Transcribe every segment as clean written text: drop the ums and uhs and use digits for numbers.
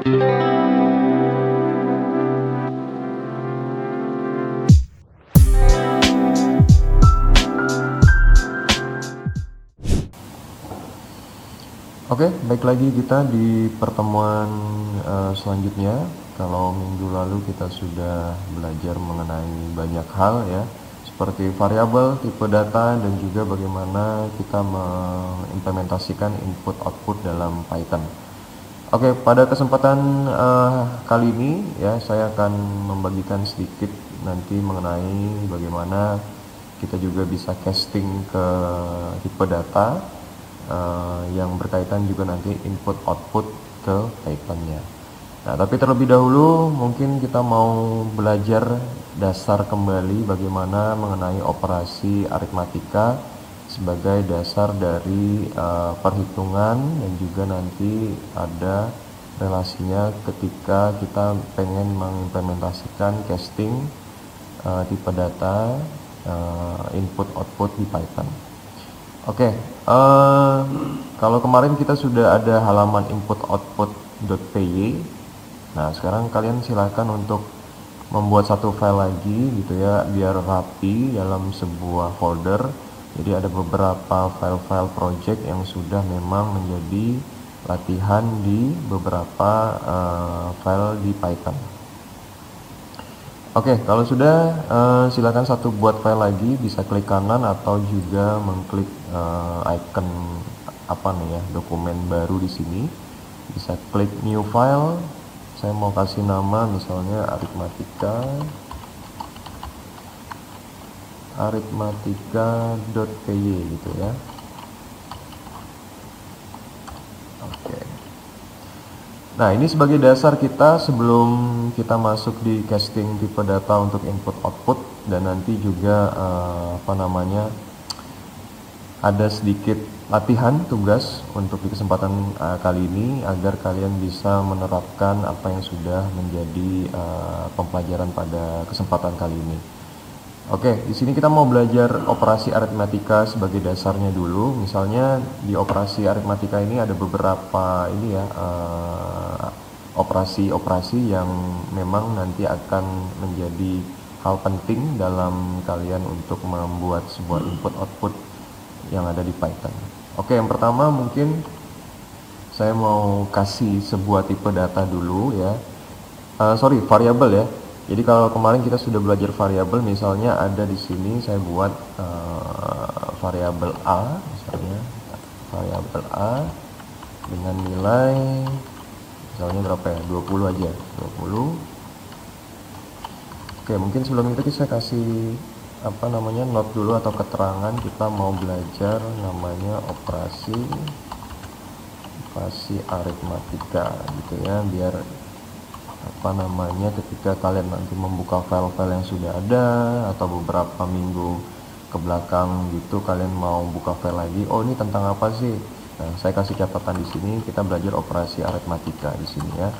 Oke, baik lagi kita di pertemuan selanjutnya. Kalau minggu lalu kita sudah belajar mengenai banyak hal ya, seperti variabel, tipe data, dan juga bagaimana kita mengimplementasikan input-output dalam Python. Oke, pada kesempatan kali ini ya, saya akan membagikan sedikit nanti mengenai bagaimana kita juga bisa casting ke tipe data yang berkaitan juga nanti input output ke Python-nya. Nah, tapi terlebih dahulu mungkin kita mau belajar dasar kembali bagaimana mengenai operasi aritmatika sebagai dasar dari perhitungan, dan juga nanti ada relasinya ketika kita pengen mengimplementasikan casting tipe data input output di Python. Oke, kalau kemarin kita sudah ada halaman input output.py. Nah, sekarang kalian silahkan untuk membuat satu file lagi gitu ya, biar rapi dalam sebuah folder. Jadi ada beberapa file-file project yang sudah memang menjadi latihan di beberapa file di Python. Oke, kalau sudah silakan satu buat file lagi, bisa klik kanan atau juga mengklik icon apa nih ya, dokumen baru di sini. Bisa klik new file. Saya mau kasih nama misalnya aritmatika.py gitu ya. Oke. Nah, ini sebagai dasar kita sebelum kita masuk di casting tipe data untuk input output, dan nanti juga ada sedikit latihan tugas untuk di kesempatan kali ini agar kalian bisa menerapkan apa yang sudah menjadi pembelajaran pada kesempatan kali ini. Oke, di sini kita mau belajar operasi aritmatika sebagai dasarnya dulu. Misalnya di operasi aritmatika ini ada beberapa ini ya, operasi-operasi yang memang nanti akan menjadi hal penting dalam kalian untuk membuat sebuah input-output yang ada di Python. Oke, yang pertama mungkin saya mau kasih sebuah tipe data dulu ya. Variabel ya. Jadi kalau kemarin kita sudah belajar variabel, misalnya ada di sini saya buat variabel A, misalnya variabel A dengan nilai misalnya berapa ya, 20 aja, 20. Oke, mungkin sebelum itu saya kasih note dulu atau keterangan. Kita mau belajar namanya operasi aritmatika gitu ya, biar ketika kalian nanti membuka file-file yang sudah ada atau beberapa minggu ke belakang gitu, kalian mau buka file lagi, oh ini tentang apa sih? Nah, saya kasih catatan di sini, kita belajar operasi aritmatika di sini ya.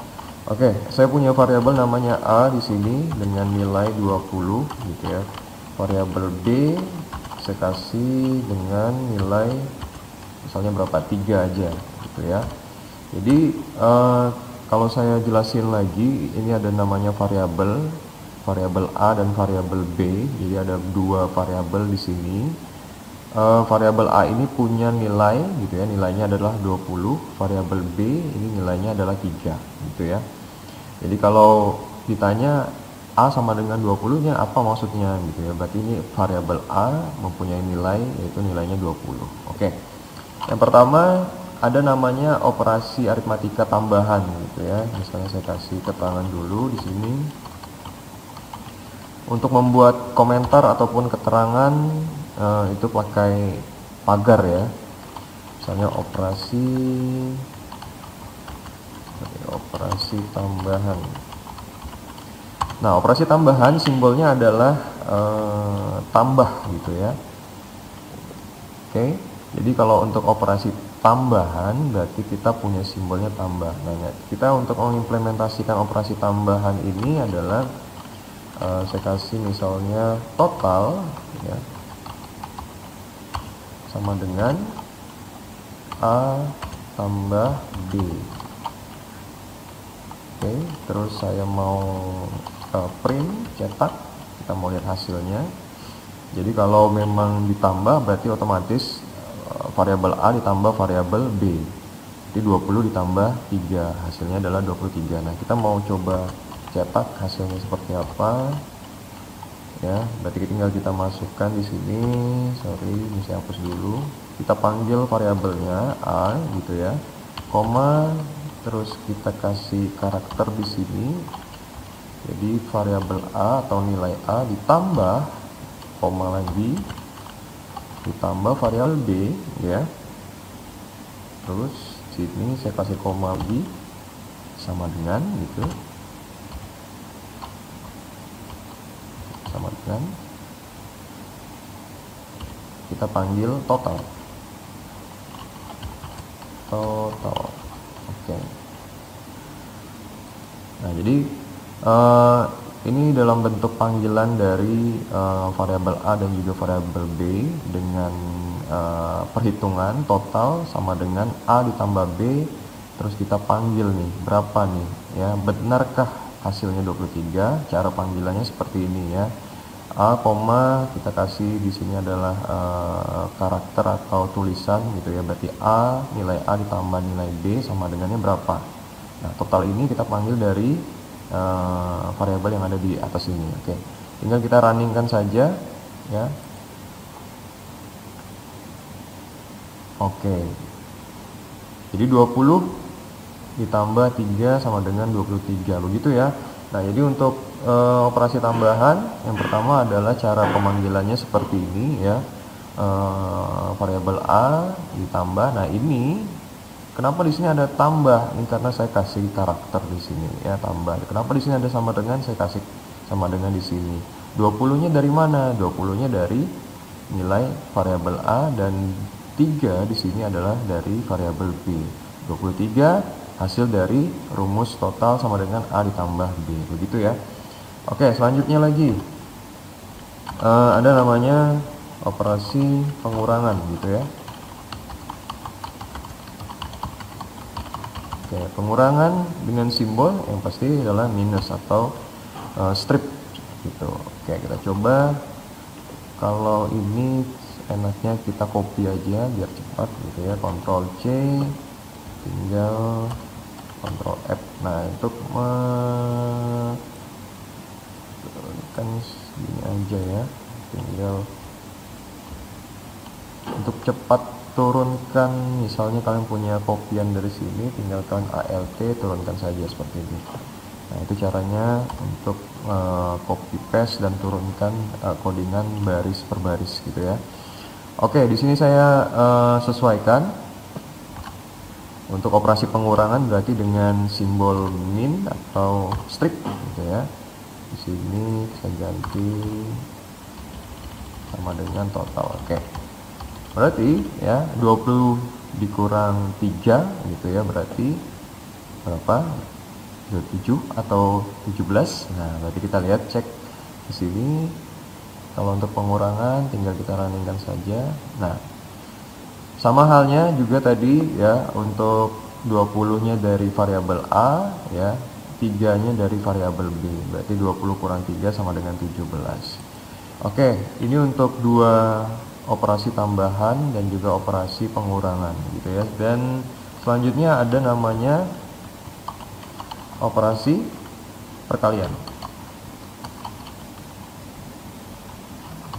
Oke, saya punya variabel namanya A di sini dengan nilai 20 gitu ya. Variabel B saya kasih dengan nilai misalnya berapa, 3 aja gitu ya. Jadi kalau saya jelasin lagi, ini ada namanya variabel A dan variabel B. Jadi ada dua variabel di sini. Variabel A ini punya nilai gitu ya, nilainya adalah 20. Variabel B ini nilainya adalah 3 gitu ya. Jadi kalau ditanya A sama dengan 20 nya apa maksudnya gitu ya, berarti ini variabel A mempunyai nilai yaitu nilainya 20. Oke. Yang pertama ada namanya operasi aritmatika tambahan gitu ya. Misalnya saya kasih keterangan dulu di sini. Untuk membuat komentar ataupun keterangan itu pakai pagar ya. Misalnya operasi tambahan. Nah, operasi tambahan simbolnya adalah tambah gitu ya. Oke. Jadi kalau untuk operasi tambahan berarti kita punya simbolnya tambah. Nah, kita untuk mengimplementasikan operasi tambahan ini adalah saya kasih misalnya total ya, sama dengan A tambah B. Oke, terus saya mau print, cetak, kita mau lihat hasilnya. Jadi kalau memang ditambah berarti otomatis variabel A ditambah variabel B. Jadi 20 ditambah 3, hasilnya adalah 23. Nah, kita mau coba cetak hasilnya seperti apa. Ya, berarti tinggal kita masukkan di sini. Sorry, ini saya hapus dulu. Kita panggil variabelnya A gitu ya. Koma, terus kita kasih karakter di sini. Jadi variabel A atau nilai A ditambah koma lagi, ditambah variabel B ya. Terus sini saya kasih koma lagi sama dengan gitu, sama dengan kita panggil total. Oke. Nah, jadi ini dalam bentuk panggilan dari variabel A dan juga variabel B dengan perhitungan total sama dengan A ditambah B, terus kita panggil nih berapa nih ya, benarkah hasilnya 23. Cara panggilannya seperti ini ya. A, kita kasih di sini adalah karakter atau tulisan gitu ya, berarti A, nilai A ditambah nilai B sama dengannya berapa. Nah, total ini kita panggil dari variabel yang ada di atas ini. Oke, tinggal kita runningkan saja ya. Oke, jadi 20 ditambah 3 sama dengan 23 begitu ya. Nah, jadi untuk operasi tambahan yang pertama adalah cara pemanggilannya seperti ini ya. Variabel A ditambah. Nah, ini kenapa di sini ada tambah? Ini karena saya kasih karakter di sini ya, tambah. Kenapa di sini ada sama dengan? Saya kasih sama dengan di sini. 20-nya dari mana? 20-nya dari nilai variabel A dan 3 di sini adalah dari variabel B. 23 hasil dari rumus total sama dengan A ditambah B. Begitu ya. Oke, selanjutnya lagi. Ada namanya operasi pengurangan gitu ya. Oke, pengurangan dengan simbol yang pasti adalah minus atau strip gitu. Oke, kita coba. Kalau ini enaknya kita copy aja biar cepat gitu ya. Ctrl C, tinggal Ctrl F. Nah, untuk kan segini aja ya. Tinggal untuk cepat turunkan, misalnya kalian punya kopian dari sini, tinggal kalian ALT turunkan saja seperti ini. Nah, itu caranya untuk copy paste dan turunkan codingan baris per baris gitu ya. Oke, di sini saya sesuaikan untuk operasi pengurangan berarti dengan simbol min atau strip gitu ya. Di sini saya ganti sama dengan total. Oke. Berarti ya 20 dikurang 3 gitu ya, berarti berapa? 27 atau 17. Nah, berarti kita lihat cek di sini. Kalau untuk pengurangan tinggal kita runningkan saja. Nah, sama halnya juga tadi ya, untuk 20-nya dari variabel A ya, 3-nya dari variabel B. Berarti 20 kurang 3 sama dengan 17. Oke, ini untuk dua operasi tambahan dan juga operasi pengurangan gitu ya. Dan selanjutnya ada namanya operasi perkalian.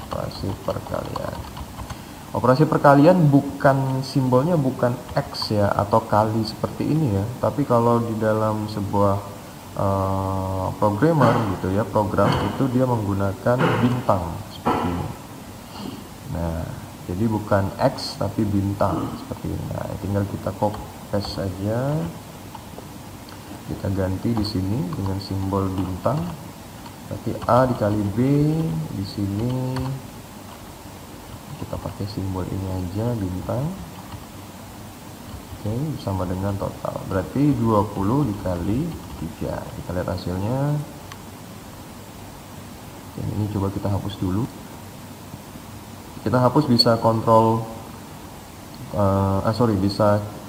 Operasi perkalian. Operasi perkalian bukan simbolnya bukan X ya atau kali seperti ini ya, tapi kalau di dalam sebuah programmer gitu ya, program itu dia menggunakan bintang seperti ini. Nah, jadi bukan X tapi bintang seperti ini. Nah, tinggal kita copy paste saja. Kita ganti di sini dengan simbol bintang. Berarti A dikali B, di sini kita pakai simbol ini aja, bintang. Oke, sama dengan total. Berarti 20 dikali 3. Kita lihat hasilnya. Oke, ini coba kita hapus dulu. Kita hapus bisa bisa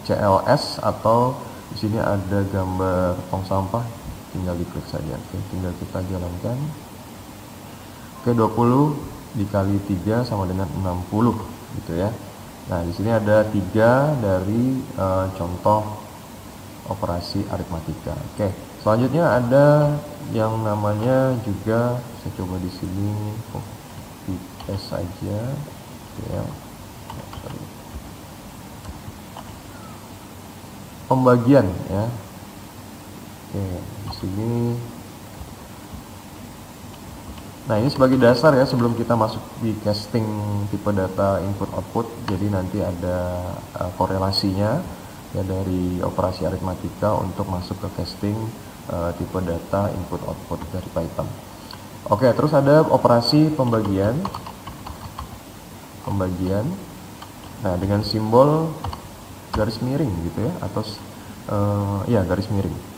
CLS atau di sini ada gambar tong sampah, tinggal diklik saja. Oke, tinggal kita jalankan. Oke, 20 dikali 3 sama dengan 60 gitu ya. Nah, di sini ada 3 dari contoh operasi aritmatika. Oke, selanjutnya ada yang namanya juga, saya coba di sini copy paste saja ya. Pembagian ya. Oke, di sini. Nah, ini sebagai dasar ya sebelum kita masuk di casting tipe data input output. Jadi nanti ada korelasinya ya dari operasi aritmatika untuk masuk ke casting tipe data input output dari Python. Oke, terus ada operasi pembagian. Nah, dengan simbol garis miring gitu ya, atau ya garis miring.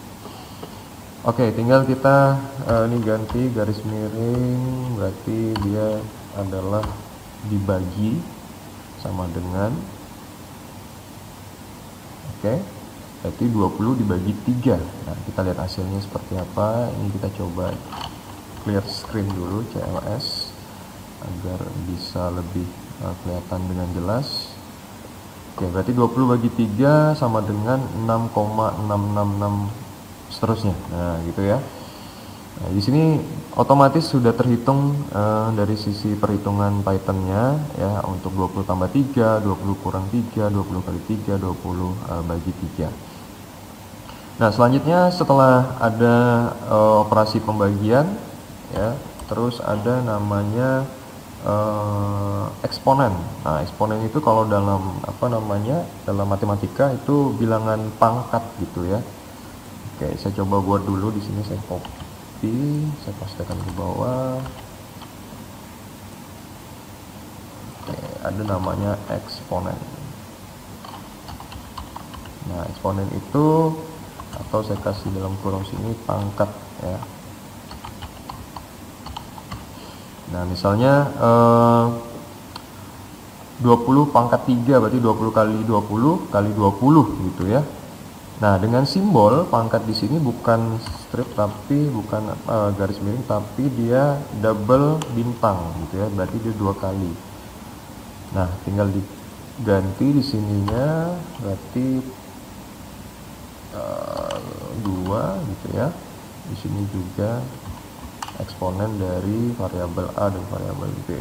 Oke, tinggal kita ini ganti garis miring, berarti dia adalah dibagi sama dengan, oke, berarti 20 dibagi 3. Nah, kita lihat hasilnya seperti apa. Ini kita coba clear screen dulu CLS agar bisa lebih kelihatan dengan jelas. Oke, berarti 20 bagi 3 sama dengan 6,666 seterusnya. Nah, gitu ya. Nah, di sini otomatis sudah terhitung dari sisi perhitungan Python-nya ya, untuk 20 tambah 3, 20 kurang 3, 20 kali 3, 20 bagi 3. Nah, selanjutnya setelah ada operasi pembagian ya, terus ada namanya eksponen. Nah, eksponen itu kalau dalam dalam matematika itu bilangan pangkat gitu ya. Oke, saya coba buat dulu di sini, saya copy, saya pastekan ke bawah. Oke, ada namanya eksponen. Nah, eksponen itu, atau saya kasih dalam kurung sini pangkat ya. Nah, misalnya 20 pangkat 3 berarti 20 kali 20 kali 20 gitu ya. Nah, dengan simbol pangkat di sini bukan strip, tapi bukan garis miring, tapi dia double bintang gitu ya. Berarti dia 2 kali. Nah, tinggal diganti di sininya, berarti 2 gitu ya. Di sini juga eksponen dari variabel A dan variabel B.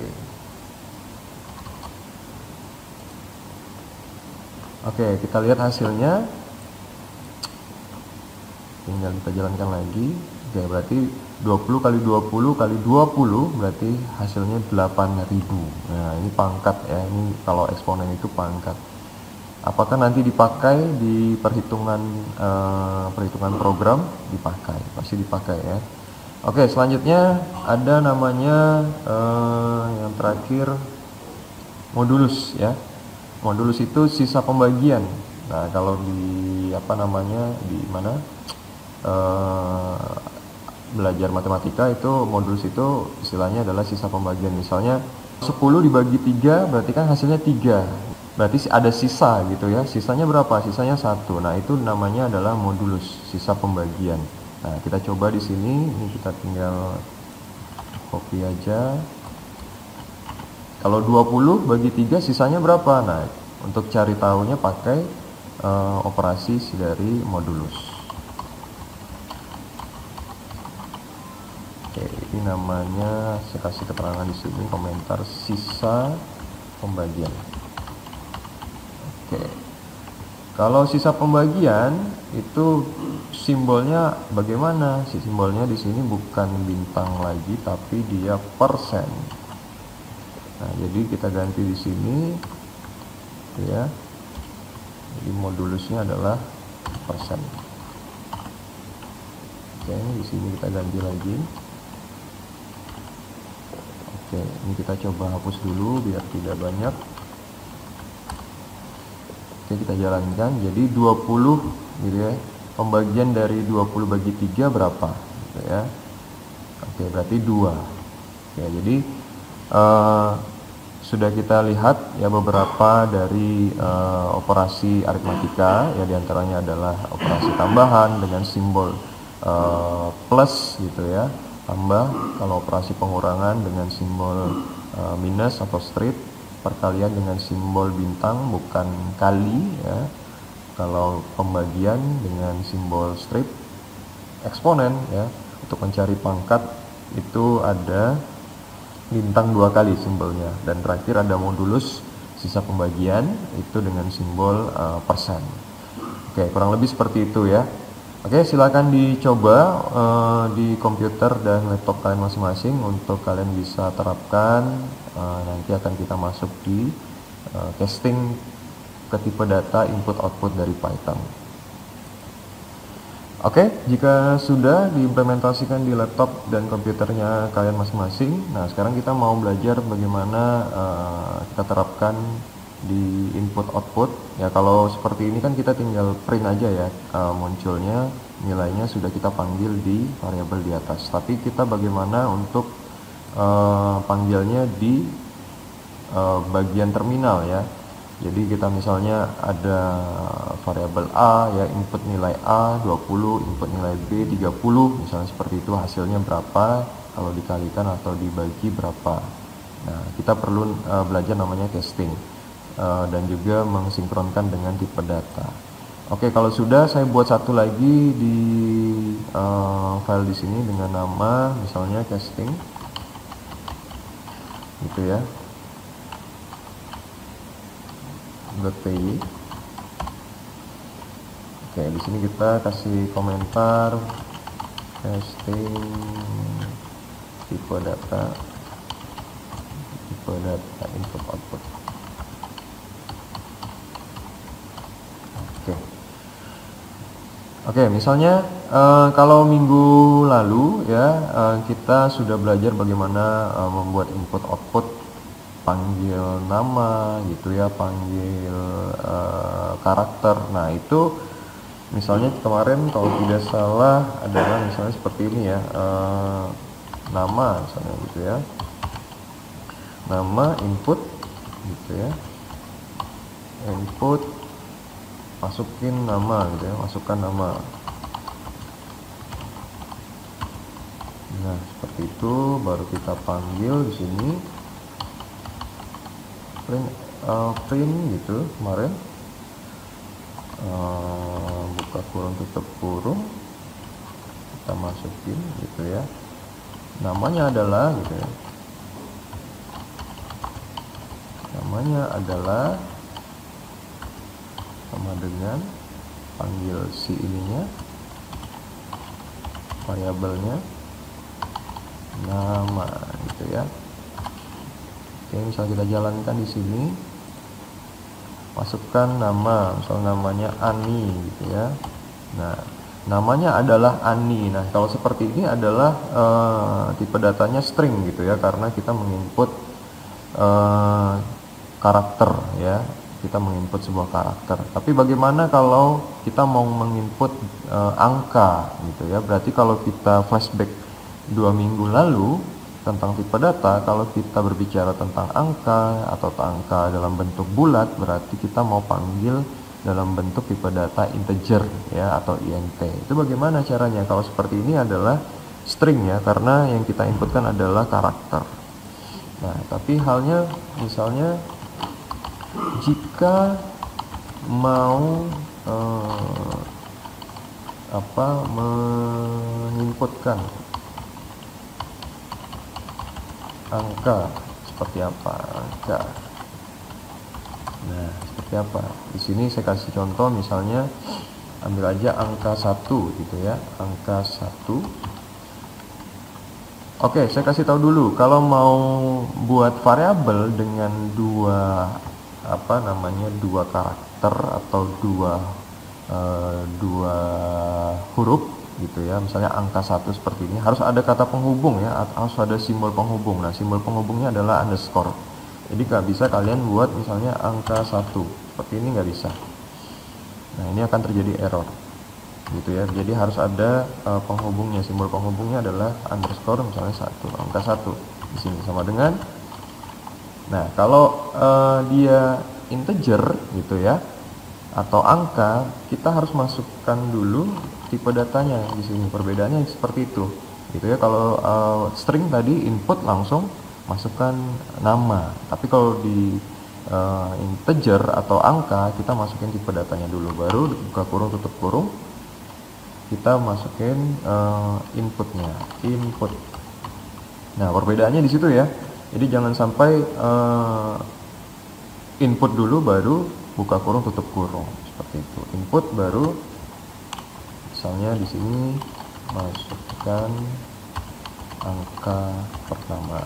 Oke, kita lihat hasilnya. Tinggal kita jalankan lagi. Oke, berarti 20 kali 20 kali 20 berarti hasilnya 8000. Nah, ini pangkat ya. Ini kalau eksponen itu pangkat. Apakah nanti dipakai di perhitungan program? Dipakai, pasti dipakai ya. Oke, selanjutnya ada namanya yang terakhir modulus ya. Modulus itu sisa pembagian. Nah, kalau di di mana belajar matematika itu modulus itu istilahnya adalah sisa pembagian. Misalnya 10 dibagi 3 berarti kan hasilnya 3. Berarti ada sisa gitu ya. Sisanya berapa? Sisanya 1. Nah, itu namanya adalah modulus, sisa pembagian. Nah, kita coba di sini. Ini kita tinggal copy aja. Kalau 20 bagi 3 sisanya berapa? Nah, untuk cari tahunya pakai operasi dari modulus. Oke, ini namanya, saya kasih keterangan di sini komentar sisa pembagian. Oke. Kalau sisa pembagian itu simbolnya bagaimana? Simbolnya di sini bukan bintang lagi, tapi dia persen. Nah, jadi kita ganti di sini ya. Jadi modulusnya adalah persen. Oke, di sini kita ganti lagi. Oke, ini kita coba hapus dulu biar tidak banyak. Oke, kita jalankan. Jadi 20 gitu ya. Pembagian dari 20 bagi 3 berapa? Gitu ya. Oke, berarti 2. Oke, jadi sudah kita lihat ya beberapa dari operasi aritmatika ya, diantaranya adalah operasi tambahan dengan simbol plus gitu ya, tambah kalau operasi pengurangan dengan simbol minus atau strip, perkalian dengan simbol bintang bukan kali ya, kalau pembagian dengan simbol strip, eksponen ya, untuk mencari pangkat itu ada bintang 2 kali simbolnya, dan terakhir ada modulus sisa pembagian itu dengan simbol persen. Oke, kurang lebih seperti itu ya. Oke, silakan dicoba di komputer dan laptop kalian masing-masing untuk kalian bisa terapkan. Nanti akan kita masuk di casting ke tipe data input output dari Python. Oke, jika sudah diimplementasikan di laptop dan komputernya kalian masing-masing, nah sekarang kita mau belajar bagaimana kita terapkan di input output. Ya kalau seperti ini kan kita tinggal print aja ya, munculnya nilainya sudah kita panggil di variabel di atas. Tapi kita bagaimana untuk panggilnya di bagian terminal ya. Jadi kita misalnya ada variabel A ya, input nilai A 20, input nilai B 30, misalnya seperti itu, hasilnya berapa kalau dikalikan atau dibagi berapa. Nah, kita perlu belajar namanya casting dan juga mensinkronkan dengan tipe data. Oke, kalau sudah saya buat satu lagi di file di sini dengan nama misalnya casting gitu ya. .py. Oke, di sini kita kasih komentar casting tipe data input output. Oke, misalnya kalau minggu lalu ya kita sudah belajar bagaimana membuat input output, panggil nama gitu ya, panggil karakter. Nah itu misalnya kemarin kalau tidak salah adalah misalnya seperti ini ya, nama misalnya gitu ya, nama input gitu ya, input masukin nama gitu ya, masukkan nama. Nah seperti itu, baru kita panggil di sini print gitu kemarin, buka kurung tutup kurung, kita masukin gitu ya, namanya adalah gitu ya, namanya adalah sama dengan panggil si ininya, variabelnya nama gitu ya. Oke, misal kita jalankan di sini, masukkan nama, misal namanya Ani gitu ya. Nah, namanya adalah Ani. Nah, kalau seperti ini adalah tipe datanya string gitu ya, karena kita menginput karakter ya, kita menginput sebuah karakter. Tapi bagaimana kalau kita mau menginput angka gitu ya? Berarti kalau kita flashback 2 minggu lalu tentang tipe data, kalau kita berbicara tentang angka atau angka dalam bentuk bulat, berarti kita mau panggil dalam bentuk tipe data integer ya, atau int. Itu bagaimana caranya? Kalau seperti ini adalah string ya, karena yang kita inputkan adalah karakter. Nah, tapi halnya misalnya jika mau menginputkan angka, seperti apa angka. Nah, seperti apa? Di sini saya kasih contoh, misalnya ambil aja angka 1 gitu ya, angka 1. Oke, saya kasih tahu dulu, kalau mau buat variabel dengan dua karakter atau dua huruf gitu ya, misalnya angka 1 seperti ini, harus ada kata penghubung ya, harus ada simbol penghubung. Nah, simbol penghubungnya adalah underscore. Jadi nggak bisa kalian buat misalnya angka 1 seperti ini, nggak bisa. Nah, ini akan terjadi error gitu ya. Jadi harus ada penghubungnya, simbol penghubungnya adalah underscore, misalnya 1, angka 1 di sini sama dengan. Nah, kalau dia integer gitu ya, atau angka, kita harus masukkan dulu tipe datanya di sini. Perbedaannya seperti itu, gitu ya. Kalau string tadi input langsung masukkan nama, tapi kalau di integer atau angka kita masukin tipe datanya dulu, baru buka kurung tutup kurung kita masukin inputnya, input. Nah, perbedaannya di situ ya. Jadi jangan sampai input dulu baru buka kurung tutup kurung seperti itu. Input baru misalnya di sini masukkan angka pertama.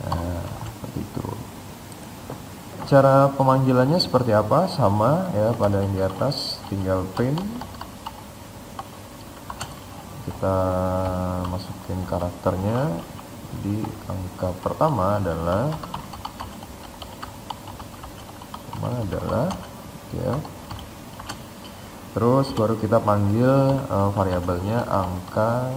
Nah, seperti itu. Cara pemanggilannya seperti apa? Sama ya pada yang di atas, tinggal print. Kita masukin karakternya di angka pertama adalah ya. Terus baru kita panggil variabelnya angka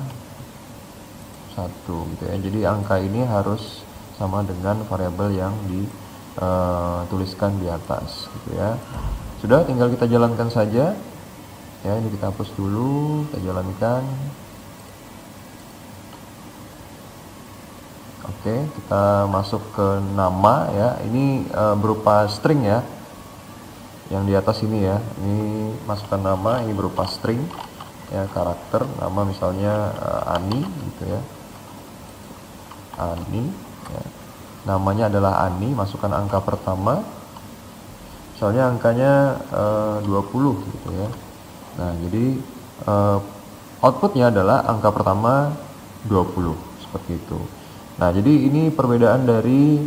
1 gitu ya. Jadi angka ini harus sama dengan variabel yang dituliskan di atas gitu ya. Sudah, tinggal kita jalankan saja. Ya, ini kita hapus dulu, kita jalankan. Oke, kita masuk ke nama ya. Ini berupa string ya. Yang di atas ini ya. Ini masukkan nama, ini berupa string ya, karakter. Nama misalnya Ani gitu ya. Ani ya. Namanya adalah Ani, masukkan angka pertama. Misalnya angkanya 20 gitu ya. Nah, jadi outputnya adalah angka pertama 20 seperti itu. Nah, jadi ini perbedaan dari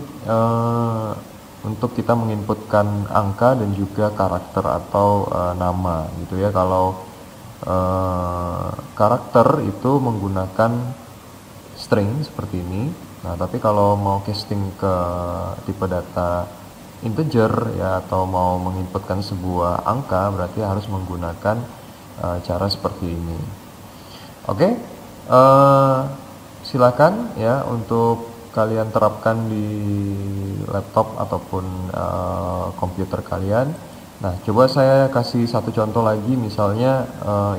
untuk kita menginputkan angka dan juga karakter atau nama gitu ya. Kalau karakter itu menggunakan string seperti ini. Nah, tapi kalau mau casting ke tipe data integer ya, atau mau menginputkan sebuah angka, berarti harus menggunakan cara seperti ini. Oke, silakan ya untuk kalian terapkan di laptop ataupun komputer kalian. Nah, coba saya kasih satu contoh lagi. Misalnya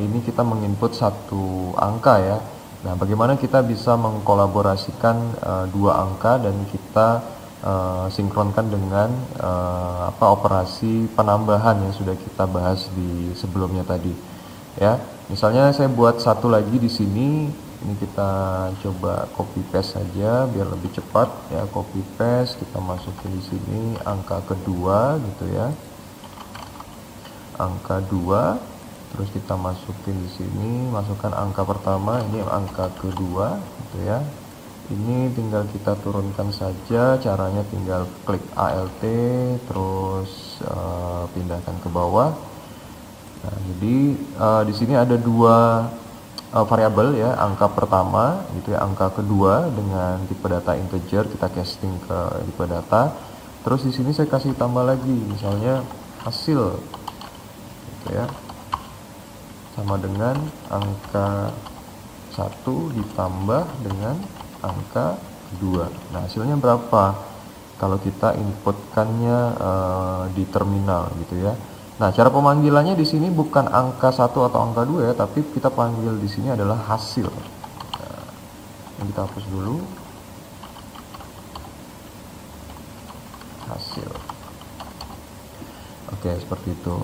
ini kita menginput satu angka ya. Nah, bagaimana kita bisa mengkolaborasikan dua angka dan kita sinkronkan dengan operasi penambahan yang sudah kita bahas di sebelumnya tadi ya. Misalnya saya buat satu lagi di sini. Ini kita coba copy paste saja biar lebih cepat ya. Copy paste, kita masukin di sini angka kedua gitu ya. Angka 2, terus kita masukin di sini, masukkan angka pertama, ini angka kedua gitu ya. Ini tinggal kita turunkan saja, caranya tinggal klik Alt terus pindahkan ke bawah. Nah, jadi di sini ada dua variabel ya, angka pertama gitu ya, angka kedua dengan tipe data integer, kita casting ke tipe data. Terus di sini saya kasih tambah lagi, misalnya hasil gitu ya, sama dengan angka 1 ditambah dengan angka 2. Nah, hasilnya berapa kalau kita inputkannya di terminal gitu ya. Nah, cara pemanggilannya di sini bukan angka 1 atau angka 2 ya, tapi kita panggil di sini adalah hasil. Nah, ini kita hapus dulu. Hasil. Oke, seperti itu.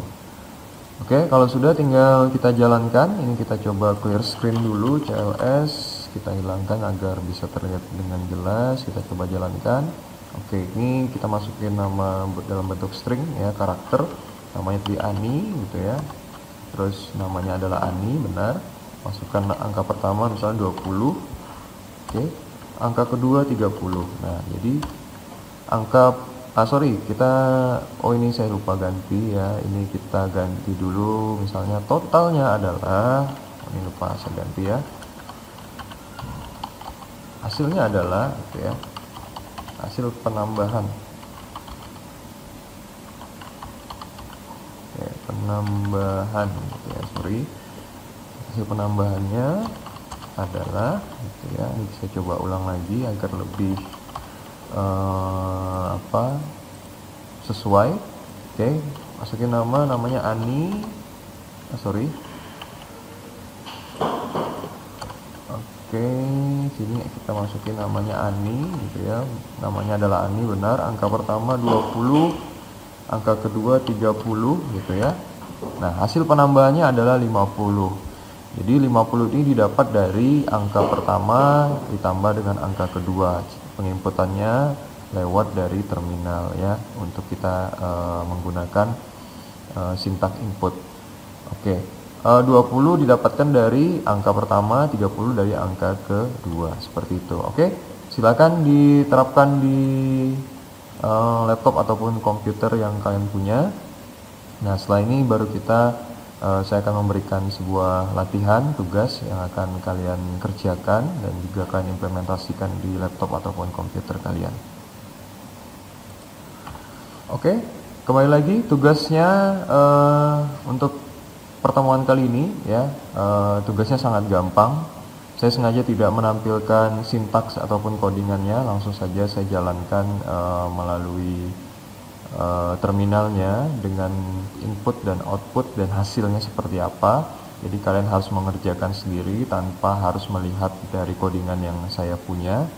Oke, kalau sudah tinggal kita jalankan. Ini kita coba clear screen dulu, CLS kita hilangkan agar bisa terlihat dengan jelas. Kita coba jalankan. Oke, ini kita masukin nama dalam bentuk string ya, karakter. Namanya tadi Ani gitu ya. Terus namanya adalah Ani, benar. Masukkan angka pertama misalnya 20. Oke. Angka kedua 30. Nah, jadi angka ini saya lupa ganti ya. Ini kita ganti dulu, misalnya totalnya adalah, ini lupa saya ganti ya. Hasilnya adalah gitu ya. Hasil penambahan. Oke, penambahan gitu ya, hasil penambahannya adalah gitu ya. Ini saya coba ulang lagi agar lebih sesuai. Oke, masukin namanya Ani. Sorry. Oke, sini kita masukin namanya Ani gitu ya. Namanya adalah Ani, benar. Angka pertama 20, angka kedua 30 gitu ya. Nah, hasil penambahannya adalah 50. Jadi 50 ini didapat dari angka pertama ditambah dengan angka kedua. Penginputannya lewat dari terminal ya, untuk kita menggunakan sintak input. Oke. 20 didapatkan dari angka pertama, 30 dari angka kedua, seperti itu. Oke, silakan diterapkan di laptop ataupun komputer yang kalian punya. Nah, setelah ini baru saya akan memberikan sebuah latihan tugas yang akan kalian kerjakan dan juga kalian implementasikan di laptop ataupun komputer kalian. Oke, kembali lagi tugasnya untuk pertemuan kali ini ya, tugasnya sangat gampang. Saya sengaja tidak menampilkan sintaks ataupun codingannya, langsung saja saya jalankan melalui terminalnya dengan input dan output dan hasilnya seperti apa. Jadi kalian harus mengerjakan sendiri tanpa harus melihat dari codingan yang saya punya.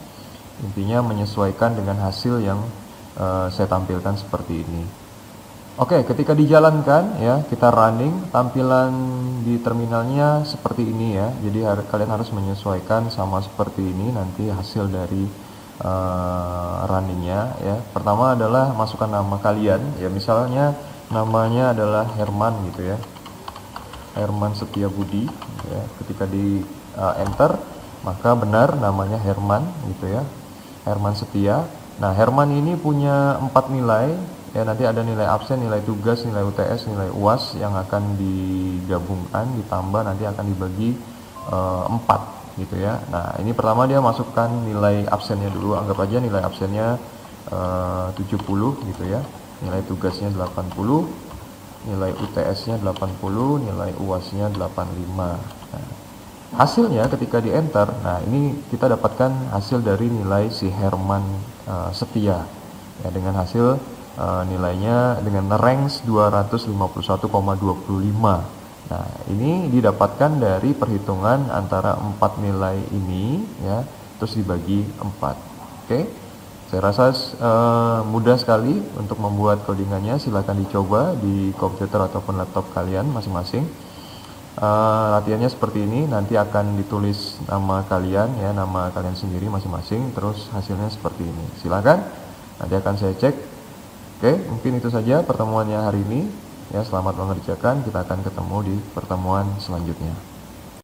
Intinya menyesuaikan dengan hasil yang saya tampilkan seperti ini. Oke, ketika dijalankan ya, kita running, tampilan di terminalnya seperti ini ya. Jadi kalian harus menyesuaikan sama seperti ini nanti hasil dari runningnya ya. Pertama adalah masukkan nama kalian ya, misalnya namanya adalah Herman gitu ya, Herman Setia Budi ya. Ketika di enter, maka benar namanya Herman gitu ya, Herman Setia. Nah, Herman ini punya 4 nilai ya, nanti ada nilai absen, nilai tugas, nilai UTS, nilai UAS yang akan digabungkan, ditambah nanti akan dibagi 4 gitu ya. Nah, ini pertama dia masukkan nilai absennya dulu, anggap aja nilai absennya 70 gitu ya, nilai tugasnya 80, nilai UTS-nya 80, nilai UAS-nya 85. Nah, hasilnya ketika di enter, nah ini kita dapatkan hasil dari nilai si Herman Setia ya, dengan hasil nilainya dengan range 251,25. Nah, ini didapatkan dari perhitungan antara 4 nilai ini ya, terus dibagi 4. Oke. Saya rasa mudah sekali untuk membuat codingannya. Silahkan dicoba di komputer ataupun laptop kalian masing-masing. Latihannya seperti ini, nanti akan ditulis nama kalian ya, nama kalian sendiri masing-masing, terus hasilnya seperti ini. Silakan, nanti akan saya cek. Oke, mungkin itu saja pertemuannya hari ini ya. Selamat mengerjakan, kita akan ketemu di pertemuan selanjutnya.